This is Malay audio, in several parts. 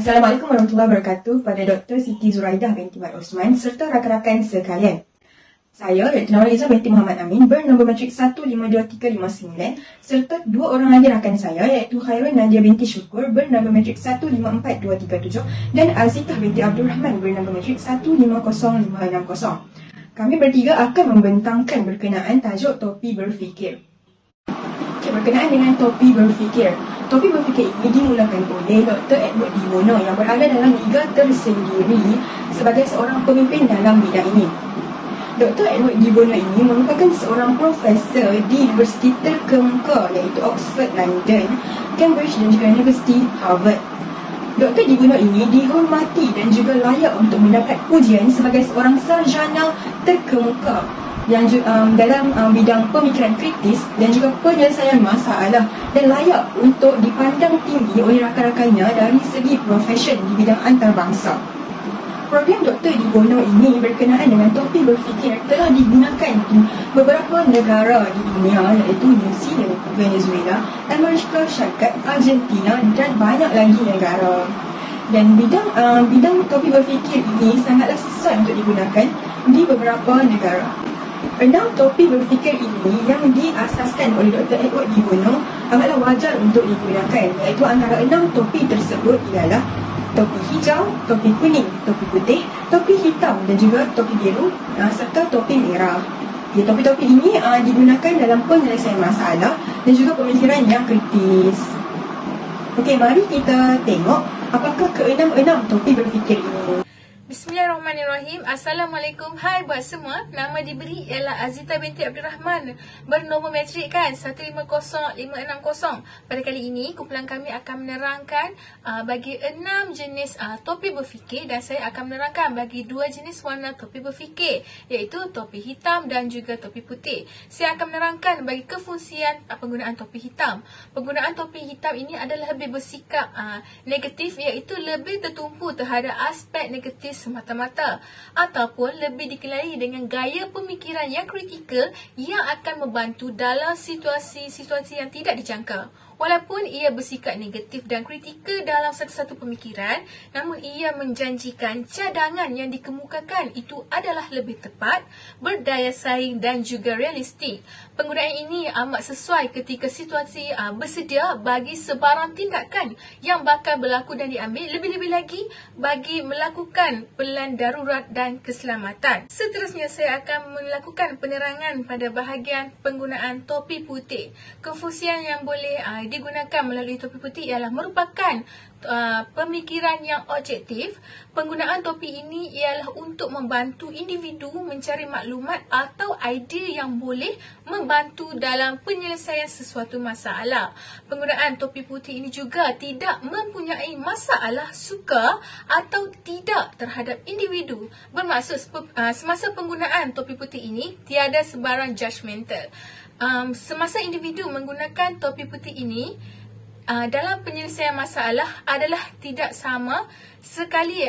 Assalamualaikum warahmatullahi wabarakatuh pada Dr. Siti Zuraidah binti Mat Osman serta rakan-rakan sekalian. Saya, iaitu Nurhaliza binti Muhammad Amin, bernombor matrik 152359 serta dua orang lagi rakan saya, iaitu Khairul Nadia binti Syukur bernombor matrik 154237 dan Azitah binti Abdul Rahman bernombor matrik 150560. Kami bertiga akan membentangkan berkenaan tajuk topi berfikir. Berkenaan dengan topi berfikir. Topi berfikir ini dimulakan oleh Dr. Edward D. Bono yang berada dalam liga tersendiri sebagai seorang pemimpin dalam bidang ini. Dr. Edward D. Bono ini merupakan seorang profesor di universiti terkemuka iaitu Oxford, London, Cambridge dan juga Universiti Harvard. Dr. D. Bono ini dihormati dan juga layak untuk mendapat pujian sebagai seorang sarjana terkemuka yang dalam bidang pemikiran kritis dan juga penyelesaian masalah dan layak untuk dipandang tinggi oleh rakan-rakannya dari segi profesion di bidang antarabangsa. Program Dr. D. Bono ini berkenaan dengan topi berfikir telah digunakan di beberapa negara di dunia iaitu New Zealand, Venezuela, Amerika Syarikat, Argentina dan banyak lagi negara. Dan bidang topi berfikir ini sangatlah sesuai untuk digunakan di beberapa negara. 6 topi berfikir ini yang diasaskan oleh Dr. Edward D. Bono amatlah wajar untuk digunakan, iaitu antara 6 topi tersebut ialah topi hijau, topi kuning, topi putih, topi hitam dan juga topi biru serta topi merah. Topi-topi ini digunakan dalam penyelesaian masalah dan juga pemikiran yang kritis. Okey, mari kita tengok apakah ke-6 topi berfikir ini. Bismillahirrahmanirrahim. Assalamualaikum. Hai buat semua. Nama diberi ialah Azitah binti Abdul Rahman. Bernombor matrik kan 150560. Pada kali ini kumpulan kami akan menerangkan bagi 6 jenis topi berfikir dan saya akan menerangkan bagi 2 jenis warna topi berfikir iaitu topi hitam dan juga topi putih. Saya akan menerangkan bagi kefungsian penggunaan topi hitam. Penggunaan topi hitam ini adalah lebih bersikap negatif iaitu lebih tertumpu terhadap aspek negatif semata-mata ataupun lebih dikenali dengan gaya pemikiran yang kritikal yang akan membantu dalam situasi-situasi yang tidak dijangka. Walaupun ia bersikap negatif dan kritikal dalam satu-satu pemikiran, namun ia menjanjikan cadangan yang dikemukakan itu adalah lebih tepat, berdaya saing dan juga realistik. Penggunaan ini amat sesuai ketika situasi bersedia bagi sebarang tindakan yang bakal berlaku dan diambil, lebih-lebih lagi bagi melakukan pelan darurat dan keselamatan. Seterusnya saya akan melakukan penerangan pada bahagian penggunaan topi putih. Kefungsian yang boleh digunakan melalui topi putih ialah merupakan pemikiran yang objektif. Penggunaan topi ini ialah untuk membantu individu mencari maklumat atau idea yang boleh membantu dalam penyelesaian sesuatu masalah. Penggunaan topi putih ini juga tidak mempunyai masalah suka atau tidak terhadap individu. Bermaksud semasa penggunaan topi putih ini tiada sebarang judgemental. Semasa individu menggunakan topi putih ini dalam penyelesaian masalah adalah tidak sama sekali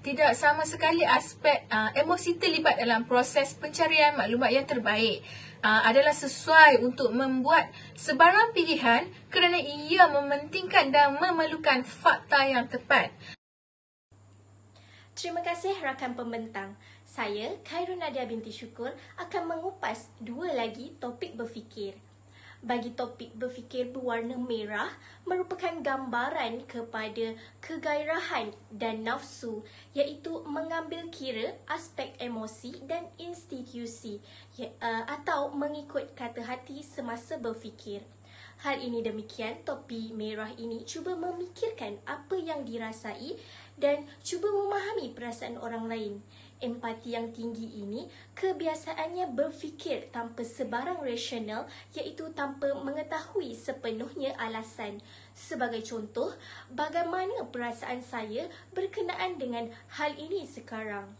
tidak sama sekali aspek emosi terlibat dalam proses pencarian maklumat yang terbaik. Adalah sesuai untuk membuat sebarang pilihan kerana ia mementingkan dan memerlukan fakta yang tepat. Terima kasih rakan pembentang. Saya, Khairul Nadia binti Syukur, akan mengupas 2 lagi topik berfikir. Bagi topik berfikir berwarna merah merupakan gambaran kepada kegairahan dan nafsu, iaitu mengambil kira aspek emosi dan institusi atau mengikut kata hati semasa berfikir. Hal ini demikian, topi merah ini cuba memikirkan apa yang dirasai dan cuba memahami perasaan orang lain. Empati yang tinggi ini kebiasaannya berfikir tanpa sebarang rasional iaitu tanpa mengetahui sepenuhnya alasan. Sebagai contoh, bagaimana perasaan saya berkenaan dengan hal ini sekarang?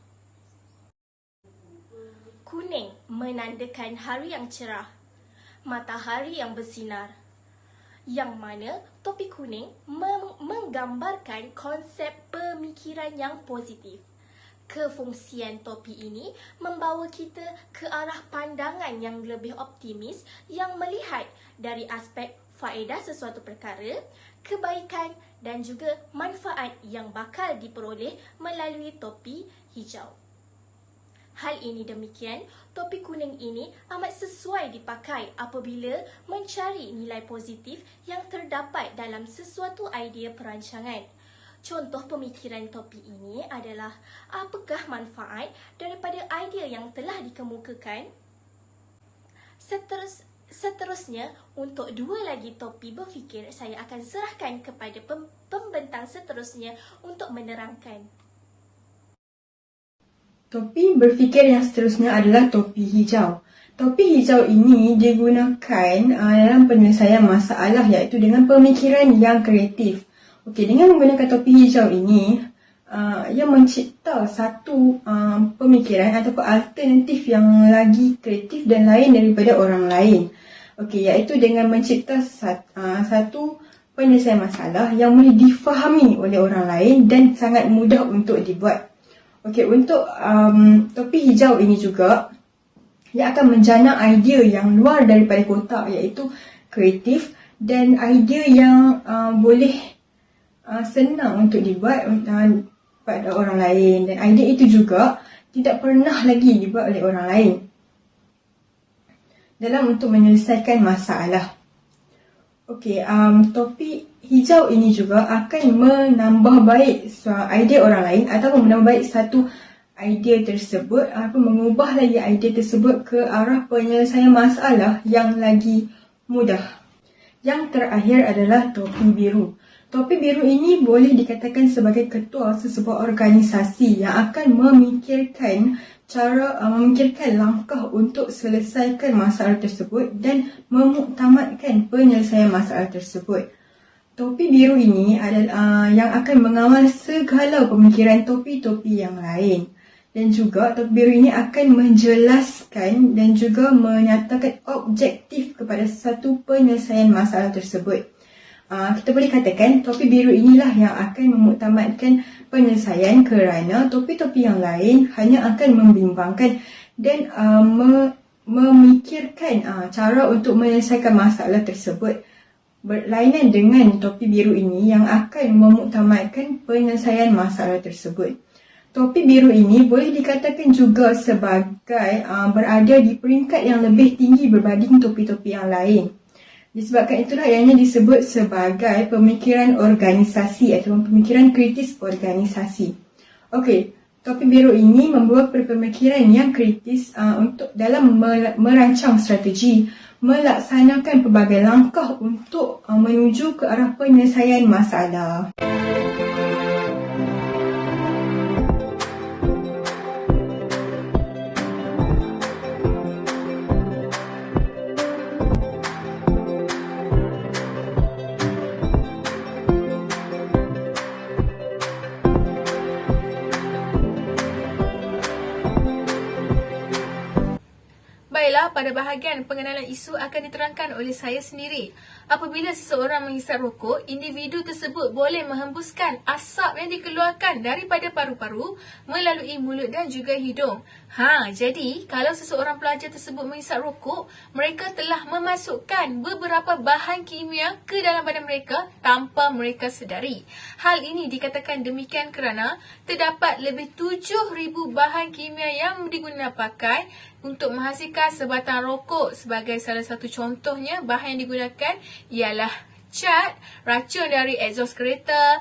Kuning menandakan hari yang cerah, matahari yang bersinar. Yang mana topi kuning menggambarkan konsep pemikiran yang positif. Kefungsian topi ini membawa kita ke arah pandangan yang lebih optimis yang melihat dari aspek faedah sesuatu perkara, kebaikan dan juga manfaat yang bakal diperoleh melalui topi hijau. Hal ini demikian, topi kuning ini amat sesuai dipakai apabila mencari nilai positif yang terdapat dalam sesuatu idea perancangan. Contoh pemikiran topi ini adalah apakah manfaat daripada idea yang telah dikemukakan? Seterusnya, untuk dua lagi topi berfikir, saya akan serahkan kepada pembentang seterusnya untuk menerangkan. Topi berfikir yang seterusnya adalah topi hijau. Topi hijau ini digunakan dalam penyelesaian masalah, iaitu dengan pemikiran yang kreatif. Okey, dengan menggunakan topi hijau ini, ia mencipta satu pemikiran ataupun alternatif yang lagi kreatif dan lain daripada orang lain. Okey, iaitu dengan mencipta satu penyelesaian masalah yang boleh difahami oleh orang lain dan sangat mudah untuk dibuat. Okey, untuk topi hijau ini juga, ia akan menjana idea yang luar daripada kotak, iaitu kreatif dan idea yang boleh senang untuk dibuat pada orang lain, dan idea itu juga tidak pernah lagi dibuat oleh orang lain dalam untuk menyelesaikan masalah. Okey, topi hijau ini juga akan menambah baik idea orang lain ataupun menambah baik satu idea tersebut ataupun mengubah lagi idea tersebut ke arah penyelesaian masalah yang lagi mudah. Yang terakhir adalah topi biru. Topi biru ini boleh dikatakan sebagai ketua sesebuah organisasi yang akan memikirkan langkah untuk selesaikan masalah tersebut dan memuktamadkan penyelesaian masalah tersebut. Topi biru ini adalah yang akan mengawal segala pemikiran topi-topi yang lain. Dan juga topi biru ini akan menjelaskan dan juga menyatakan objektif kepada satu penyelesaian masalah tersebut. Kita boleh katakan topi biru inilah yang akan memuktamadkan penyelesaian, kerana topi-topi yang lain hanya akan membimbangkan dan memikirkan cara untuk menyelesaikan masalah tersebut. Berlainan dengan topi biru ini yang akan memuktamadkan penyelesaian masalah tersebut. Topi biru ini boleh dikatakan juga sebagai berada di peringkat yang lebih tinggi berbanding topi-topi yang lain. Disebabkan itulah ianya disebut sebagai pemikiran organisasi atau pemikiran kritis organisasi. Okey, topi biru ini membawa pemikiran yang kritis untuk dalam merancang strategi, melaksanakan pelbagai langkah untuk menuju ke arah penyelesaian masalah. Baiklah, pada bahagian pengenalan isu akan diterangkan oleh saya sendiri. Apabila seseorang menghisap rokok, individu tersebut boleh menghembuskan asap yang dikeluarkan daripada paru-paru melalui mulut dan juga hidung. Jadi kalau seseorang pelajar tersebut menghisap rokok, mereka telah memasukkan beberapa bahan kimia ke dalam badan mereka tanpa mereka sedari. Hal ini dikatakan demikian kerana terdapat lebih 7,000 bahan kimia yang digunakan pakai untuk menghasilkan sebatang rokok. Sebagai salah satu contohnya, bahan yang digunakan ialah cat, racun dari exhaust kereta,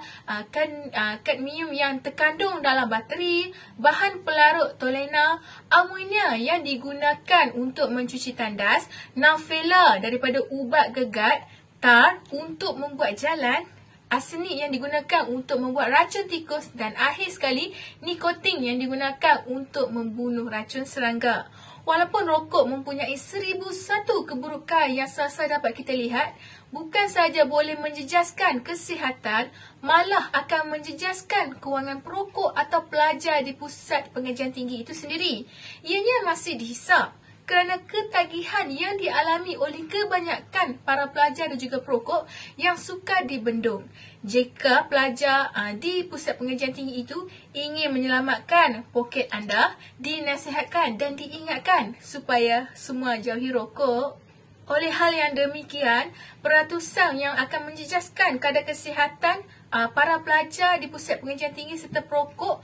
kadmium yang terkandung dalam bateri, bahan pelarut tolena, amonia yang digunakan untuk mencuci tandas, nafela daripada ubat gegat, tar untuk membuat jalan, arsenik yang digunakan untuk membuat racun tikus, dan akhir sekali nikotin yang digunakan untuk membunuh racun serangga. Walaupun rokok mempunyai 1001 keburukan yang sasa dapat kita lihat, bukan sahaja boleh menjejaskan kesihatan, malah akan menjejaskan kewangan perokok atau pelajar di pusat pengajian tinggi itu sendiri. Ianya masih dihisap kerana ketagihan yang dialami oleh kebanyakan para pelajar dan juga perokok yang sukar dibendung. Jika pelajar di pusat pengajian tinggi itu ingin menyelamatkan poket anda, dinasihatkan dan diingatkan supaya semua jauhi rokok. Oleh hal yang demikian, peratusan yang akan menjejaskan kadar kesihatan para pelajar di pusat pengajian tinggi serta perokok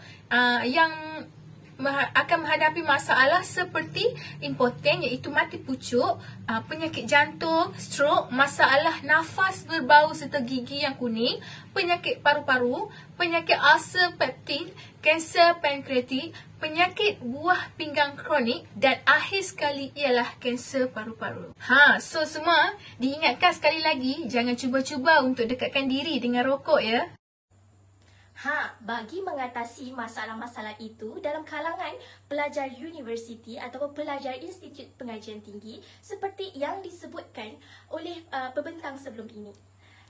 yang akan menghadapi masalah seperti impoten iaitu mati pucuk, penyakit jantung, stroke, masalah nafas berbau serta gigi yang kuning, penyakit paru-paru, penyakit ulcer peptin, kanser pankreatik, penyakit buah pinggang kronik dan akhir sekali ialah kanser paru-paru. So semua diingatkan sekali lagi, jangan cuba-cuba untuk dekatkan diri dengan rokok ya. Bagi mengatasi masalah-masalah itu dalam kalangan pelajar universiti atau pelajar institut pengajian tinggi seperti yang disebutkan oleh pembentang sebelum ini,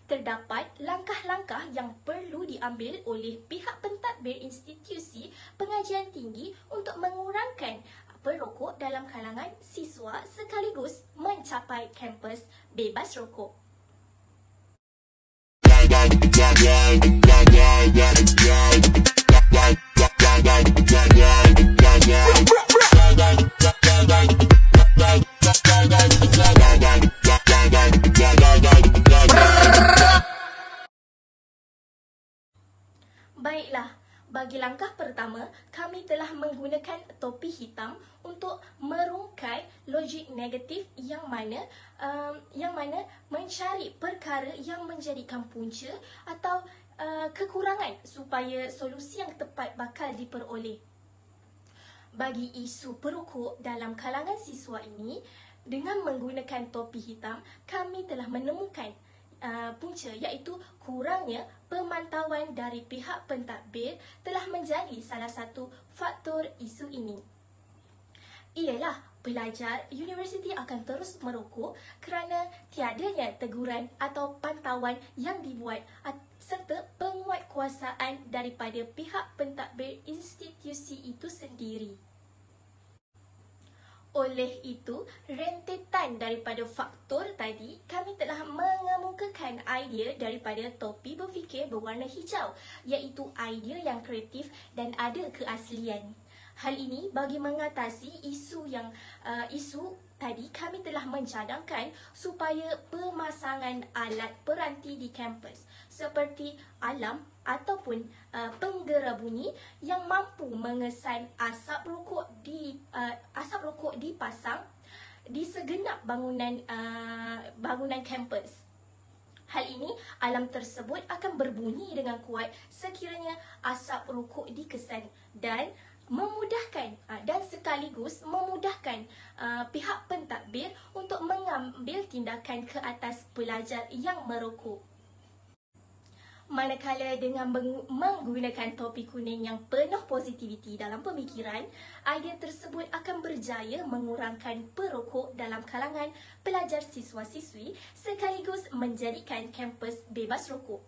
terdapat langkah-langkah yang perlu diambil oleh pihak pentadbir institusi pengajian tinggi untuk mengurangkan perokok dalam kalangan siswa sekaligus mencapai kampus bebas rokok. Baiklah, bagi langkah pertama, kami telah menggunakan topi hitam untuk merungkai logik negatif yang mana mencari perkara yang menjadikan punca atau kekurangan supaya solusi yang tepat bakal diperoleh. Bagi isu perokok dalam kalangan siswa ini, dengan menggunakan topi hitam, kami telah menemukan punca iaitu kurangnya pemantauan dari pihak pentadbir telah menjadi salah satu faktor isu ini. Ialah pelajar universiti akan terus merokok kerana tiadanya teguran atau pantauan yang dibuat serta penguatkuasaan daripada pihak pentadbir institusi itu sendiri. Oleh itu, rentetan daripada faktor tadi, kami telah mengemukakan idea daripada topi berfikir berwarna hijau, iaitu idea yang kreatif dan ada keaslian. Hal ini bagi mengatasi isu tadi, kami telah mencadangkan supaya pemasangan alat peranti di kampus seperti alam ataupun penggera bunyi yang mampu mengesan asap rokok dipasang di segenap bangunan kampus. Hal ini, alam tersebut akan berbunyi dengan kuat sekiranya asap rokok dikesan dan memudahkan dan sekaligus memudahkan pihak pentadbir untuk mengambil tindakan ke atas pelajar yang merokok. Manakala dengan menggunakan topi kuning yang penuh positiviti dalam pemikiran, idea tersebut akan berjaya mengurangkan perokok dalam kalangan pelajar siswa-siswi sekaligus menjadikan kampus bebas rokok.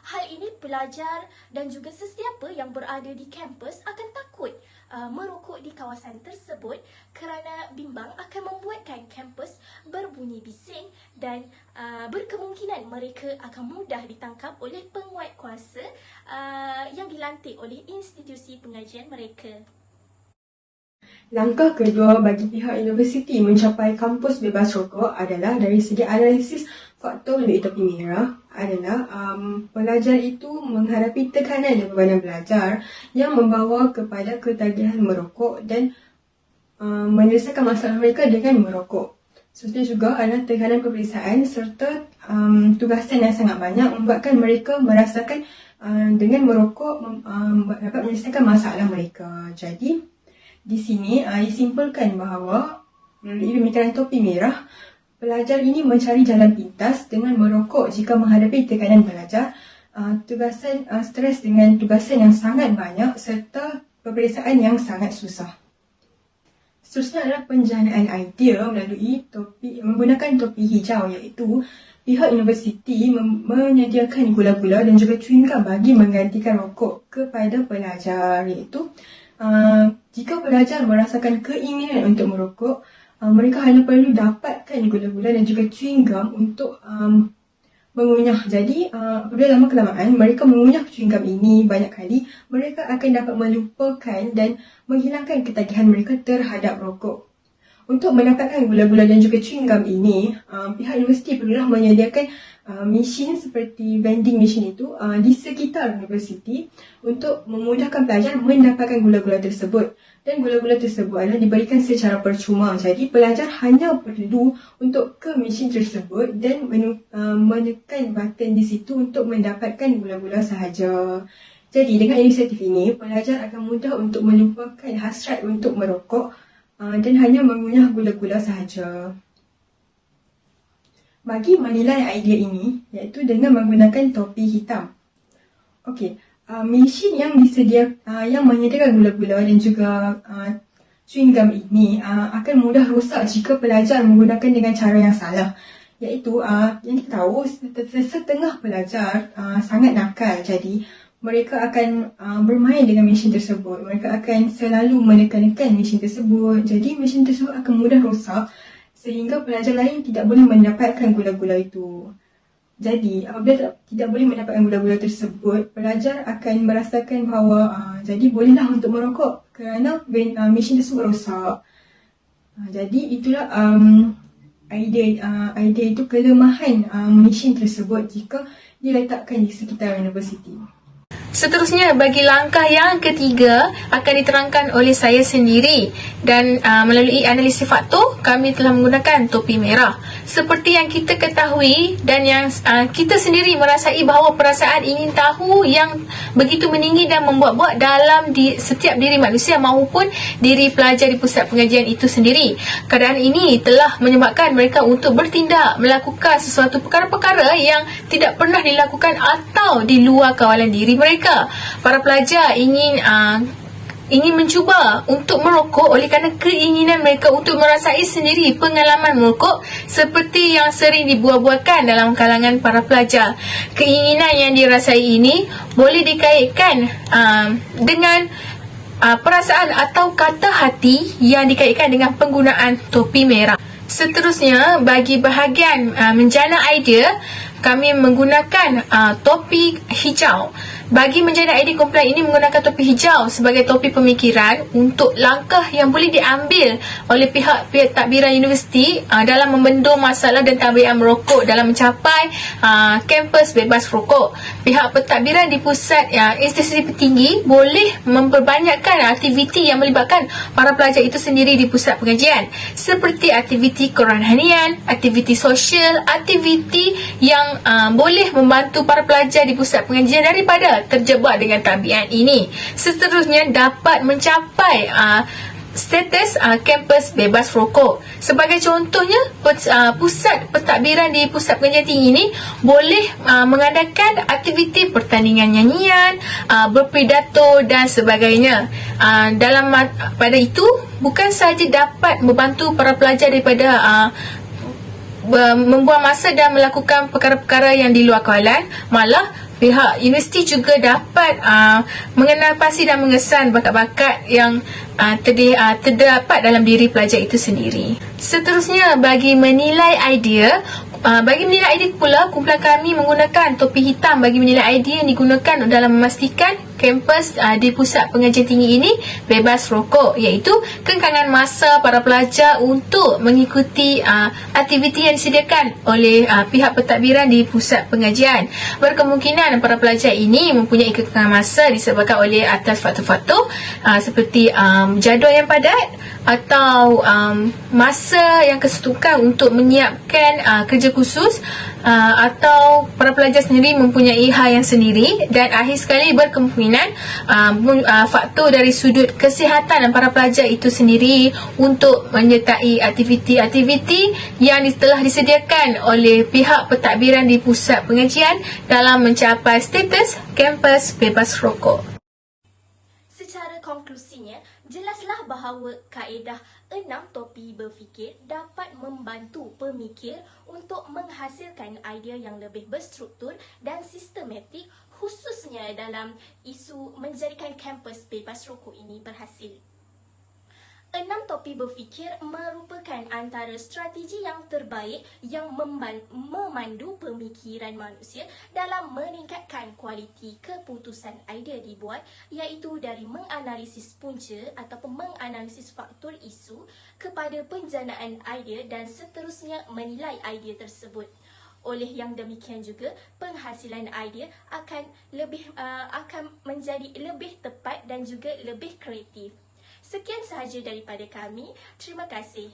Hal ini pelajar dan juga sesiapa yang berada di kampus akan takut merokok di kawasan tersebut kerana bimbang akan membuatkan kampus berbunyi bising dan berkemungkinan mereka akan mudah ditangkap oleh penguatkuasa yang dilantik oleh institusi pengajian mereka. Langkah kedua bagi pihak universiti mencapai kampus bebas rokok adalah dari segi analisis faktor lebih topi merah adalah pelajar itu menghadapi tekanan dan bebanan belajar yang membawa kepada ketagihan merokok dan menyelesaikan masalah mereka dengan merokok. Seterusnya juga adalah tekanan peperiksaan serta tugasan yang sangat banyak membuatkan mereka merasakan dengan merokok dapat menyelesaikan masalah mereka. Jadi di sini disimpulkan bahawa melalui pemikiran topi merah, pelajar ini mencari jalan pintas dengan merokok jika menghadapi tekanan belajar, tugasan stres dengan tugasan yang sangat banyak serta peperiksaan yang sangat susah. Seterusnya adalah penjanaan idea melalui menggunakan topi hijau, iaitu pihak universiti menyediakan gula-gula dan juga chewing gum bagi menggantikan rokok kepada pelajar, iaitu jika pelajar merasakan keinginan untuk merokok, mereka hanya perlu dapatkan gula-gula dan juga chewing gum untuk mengunyah. Jadi apabila lama kelamaan mereka mengunyah chewing gum ini banyak kali, mereka akan dapat melupakan dan menghilangkan ketagihan mereka terhadap rokok. Untuk mendapatkan gula-gula dan juga chewing gum ini, pihak universiti perlulah menyediakan mesin seperti vending machine itu di sekitar universiti untuk memudahkan pelajar mendapatkan gula-gula tersebut. Dan gula-gula tersebut adalah diberikan secara percuma. Jadi pelajar hanya perlu untuk ke mesin tersebut dan menekan button di situ untuk mendapatkan gula-gula sahaja. Jadi dengan inisiatif ini, pelajar akan mudah untuk melupakan hasrat untuk merokok dan hanya mengunyah gula-gula sahaja. Bagi menilai idea ini, iaitu dengan menggunakan topi hitam. Okey, mesin yang yang menyediakan gula-gula dan juga chewing gum ini akan mudah rosak jika pelajar menggunakan dengan cara yang salah. Iaitu, yang kita tahu, setengah pelajar sangat nakal. Jadi, mereka akan bermain dengan mesin tersebut. Mereka akan selalu menekan-nekan mesin tersebut. Jadi mesin tersebut akan mudah rosak sehingga pelajar lain tidak boleh mendapatkan gula-gula itu. Jadi apabila tidak boleh mendapatkan gula-gula tersebut, pelajar akan merasakan bahawa jadi bolehlah untuk merokok kerana mesin tersebut rosak. Jadi itulah idea itu kelemahan mesin tersebut jika diletakkan di sekitar universiti. Seterusnya, bagi langkah yang ketiga akan diterangkan oleh saya sendiri dan melalui analisis faktor, kami telah menggunakan topi merah. Seperti yang kita ketahui dan yang kita sendiri merasai bahawa perasaan ingin tahu yang begitu meninggi dan membuat-buat dalam setiap diri manusia maupun diri pelajar di pusat pengajian itu sendiri. Keadaan ini telah menyebabkan mereka untuk bertindak melakukan sesuatu perkara-perkara yang tidak pernah dilakukan atau di luar kawalan diri mereka. Para pelajar ingin mencuba untuk merokok oleh kerana keinginan mereka untuk merasai sendiri pengalaman merokok seperti yang sering dibuat-buatkan dalam kalangan para pelajar. Keinginan yang dirasai ini boleh dikaitkan dengan perasaan atau kata hati yang dikaitkan dengan penggunaan topi merah. Seterusnya, bagi bahagian menjana idea, kami menggunakan topi hijau. Bagi menjana idea kumpulan ini menggunakan topi hijau sebagai topi pemikiran untuk langkah yang boleh diambil oleh pihak pentadbiran universiti dalam membendung masalah dan tabiat merokok dalam mencapai kampus bebas rokok. Pihak pentadbiran di pusat institusi tinggi boleh memperbanyakkan aktiviti yang melibatkan para pelajar itu sendiri di pusat pengajian, seperti aktiviti kerohanian, aktiviti sosial, aktiviti yang boleh membantu para pelajar di pusat pengajian daripada terjebak dengan tabiat ini. Seterusnya, dapat mencapai status kampus bebas rokok. Sebagai contohnya, pusat pentadbiran di pusat pengajian tinggi ini boleh mengadakan aktiviti pertandingan nyanyian, berpidato dan sebagainya. Pada itu, bukan sahaja dapat membantu para pelajar daripada membuang masa dan melakukan perkara-perkara yang di luar kawalan, malah pihak universiti juga dapat mengenal pasti dan mengesan bakat-bakat yang terdapat dalam diri pelajar itu sendiri. Seterusnya, bagi menilai idea pula, kumpulan kami menggunakan topi hitam bagi menilai idea yang digunakan dalam memastikan kampus di pusat pengajian tinggi ini bebas rokok, iaitu kengkangan masa para pelajar untuk mengikuti aktiviti yang disediakan oleh pihak pentadbiran di pusat pengajian. Berkemungkinan para pelajar ini mempunyai kengkangan masa disebabkan oleh atas faktor-faktor seperti jadual yang padat atau masa yang kesetukan untuk menyiapkan kerja khusus, atau para pelajar sendiri mempunyai hal yang sendiri, dan akhir sekali berkemungkinan faktor dari sudut kesihatan para pelajar itu sendiri untuk menyertai aktiviti-aktiviti yang telah disediakan oleh pihak pentadbiran di pusat pengajian dalam mencapai status kampus bebas rokok. Secara konklusinya, jelaslah bahawa kaedah 6 topi berfikir dapat membantu pemikir untuk menghasilkan idea yang lebih berstruktur dan sistematik, khususnya dalam isu menjadikan kampus bebas rokok ini berhasil. 6 topik berfikir merupakan antara strategi yang terbaik yang memandu pemikiran manusia dalam meningkatkan kualiti keputusan idea dibuat, iaitu dari menganalisis punca ataupun menganalisis faktor isu kepada penjanaan idea dan seterusnya menilai idea tersebut. Oleh yang demikian juga, penghasilan idea akan menjadi lebih tepat dan juga lebih kreatif. Sekian sahaja daripada kami. Terima kasih.